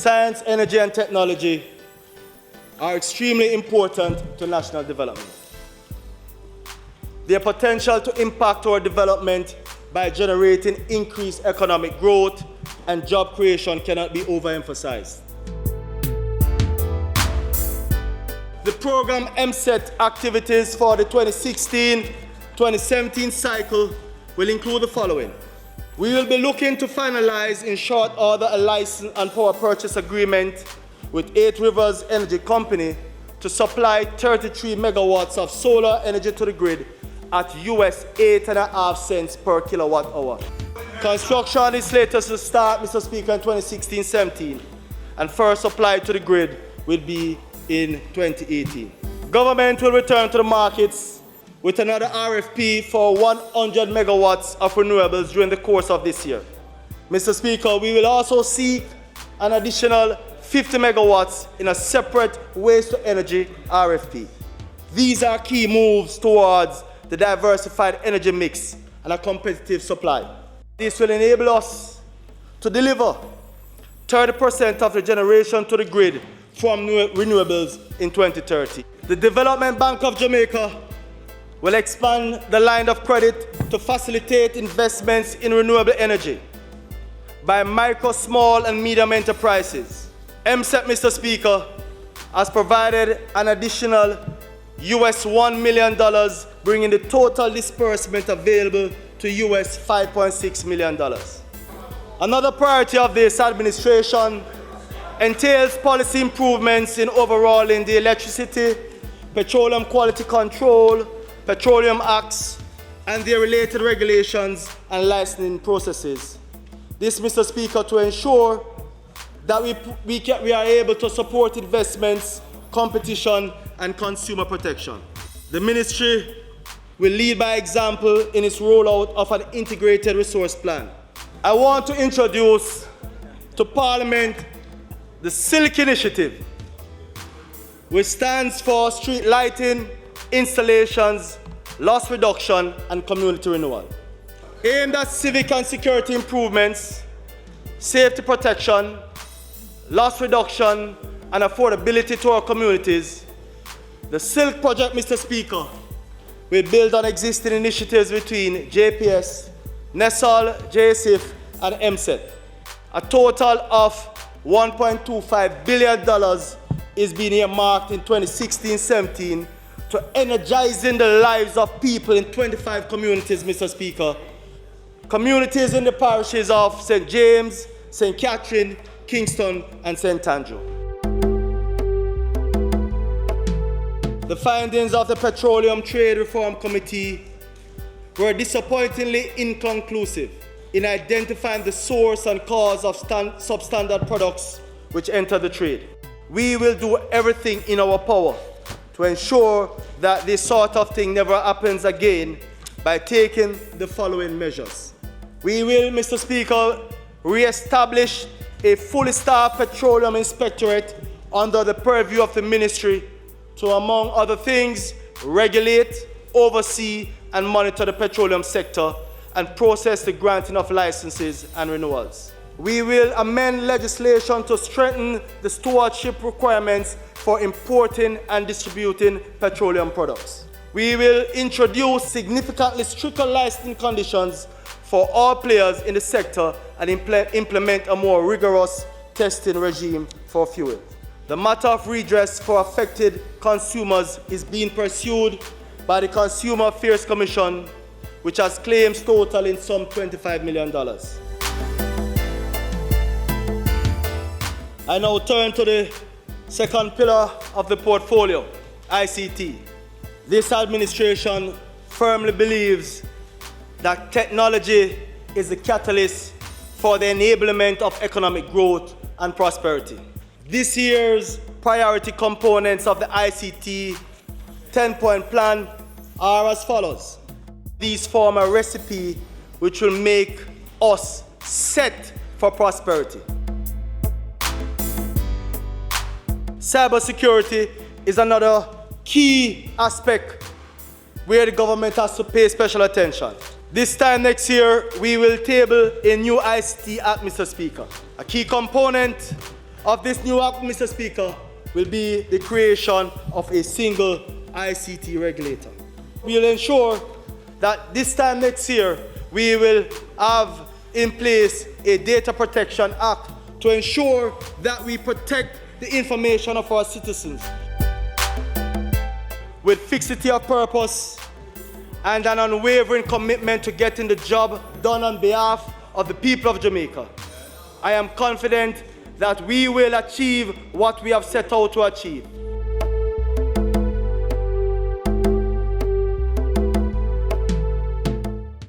Science, energy, and technology are extremely important to national development. Their potential to impact our development by generating increased economic growth and job creation cannot be overemphasized. The program S.E.T activities for the 2016-2017 cycle will include the following. We will be looking to finalize in short order a license and power purchase agreement with 8 Rivers Energy Company to supply 33 megawatts of solar energy to the grid at $8.5 cents per kilowatt hour. Construction is slated to start, Mr. Speaker, in 2016-17, and first supply to the grid will be in 2018. Government will return to the markets with another RFP for 100 megawatts of renewables during the course of this year. Mr. Speaker, we will also seek an additional 50 megawatts in a separate waste-to-energy RFP. These are key moves towards the diversified energy mix and a competitive supply. This will enable us to deliver 30% of the generation to the grid from renewables in 2030. The Development Bank of Jamaica will expand the line of credit to facilitate investments in renewable energy by micro, small, and medium enterprises. S.E.T, Mr. Speaker, has provided an additional $1 million, bringing the total disbursement available to $5.6 million. Another priority of this administration entails policy improvements in overhauling the electricity, petroleum quality control, petroleum acts, and their related regulations and licensing processes. This, Mr. Speaker, to ensure that we are able to support investments, competition, and consumer protection. The ministry will lead by example in its rollout of an integrated resource plan. I want to introduce to Parliament the S.E.T initiative, which stands for street lighting, installations, loss reduction, and community renewal. Aimed at civic and security improvements, safety protection, loss reduction, and affordability to our communities, the S.E.T project, Mr. Speaker, will build on existing initiatives between JPS, NESOL, JSIF, and S.E.T. A total of $1.25 billion is being earmarked in 2016-17 to energizing the lives of people in 25 communities, Mr. Speaker. Communities in the parishes of St. James, St. Catherine, Kingston, and St. Andrew. The findings of the Petroleum Trade Reform Committee were disappointingly inconclusive in identifying the source and cause of substandard products which enter the trade. We will do everything in our power to ensure that this sort of thing never happens again by taking the following measures. We will, Mr. Speaker, re-establish a fully staffed petroleum inspectorate under the purview of the ministry to, among other things, regulate, oversee, and monitor the petroleum sector and process the granting of licenses and renewals. We will amend legislation to strengthen the stewardship requirements for importing and distributing petroleum products. We will introduce significantly stricter licensing conditions for all players in the sector and implement a more rigorous testing regime for fuel. The matter of redress for affected consumers is being pursued by the Consumer Affairs Commission, which has claims totaling some $25 million. I now turn to the second pillar of the portfolio, ICT. This administration firmly believes that technology is the catalyst for the enablement of economic growth and prosperity. This year's priority components of the ICT 10-point plan are as follows. These form a recipe which will make us set for prosperity. Cybersecurity is another key aspect where the government has to pay special attention. This time next year, we will table a new ICT Act, Mr. Speaker. A key component of this new act, Mr. Speaker, will be the creation of a single ICT regulator. We will ensure that this time next year, we will have in place a Data Protection Act to ensure that we protect the information of our citizens with fixity of purpose and an unwavering commitment to getting the job done on behalf of the people of Jamaica. I am confident that we will achieve what we have set out to achieve.